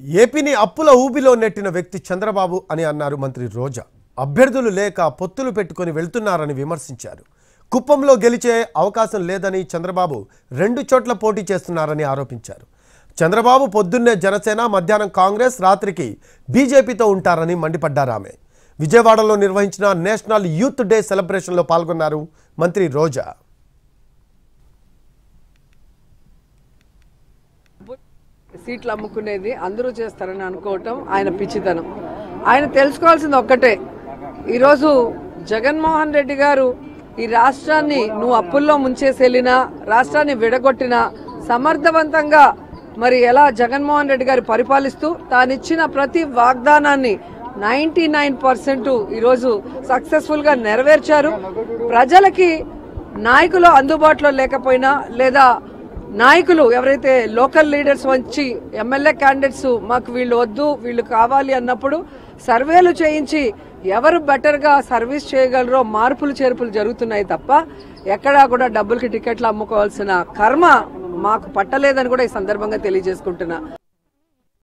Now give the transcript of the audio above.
ఏపీని అప్పుల ఊబిలో నెట్టిన వ్యక్తి చంద్రబాబు అని అన్నారు మంత్రి రోజా. అభ్యర్థులు లేక పొత్తులు పెట్టుకొని వెళ్తున్నారని విమర్శించారు. కుప్పంలో గెలిచే అవకాశం లేదని చంద్రబాబు 2 చోట్ల పోటీ చేస్తున్నారని ఆరోపించారు. చంద్రబాబు పొద్దున్నే జనసేన, మధ్యాహ్నం కాంగ్రెస్, రాత్రికి బీజేపీతో ఉంటారని మండిపడ్డారు. ఆమె విజయవాడలో నిర్వహించిన నేషనల్ యూత్ డే సెలబ్రేషన్లో పాల్గొన్నారు మంత్రి రోజా. సీట్లు అమ్ముకునేది అందరూ చేస్తారని అనుకోవటం ఆయన పిచ్చితనం. ఆయన తెలుసుకోవాల్సింది ఒక్కటే, ఈరోజు జగన్మోహన్ రెడ్డి గారు ఈ రాష్ట్రాన్ని నువ్వు అప్పుల్లో ముంచేసి వెళ్ళినా, రాష్ట్రాన్ని విడగొట్టినా సమర్థవంతంగా మరి ఎలా జగన్మోహన్ రెడ్డి గారు పరిపాలిస్తూ తానిచ్చిన ప్రతి వాగ్దానాన్ని 99% ఈరోజు సక్సెస్ఫుల్గా నెరవేర్చారు. ప్రజలకి నాయకులు అందుబాటులో లేకపోయినా లేదా నాయకులు ఎవరైతే లోకల్ లీడర్స్ వచ్చి ఎమ్మెల్యే క్యాండిడేట్స్ మాకు వీళ్ళు వద్దు వీళ్ళు కావాలి అన్నప్పుడు సర్వేలు చేయించి ఎవరు బెటర్గా సర్వీస్ చేయగలరో మార్పులు చేర్పులు జరుగుతున్నాయి తప్ప ఎక్కడా కూడా డబ్బులకి టికెట్లు అమ్ముకోవాల్సిన కర్మ మాకు పట్టలేదని కూడా ఈ సందర్భంగా తెలియజేసుకుంటున్నా.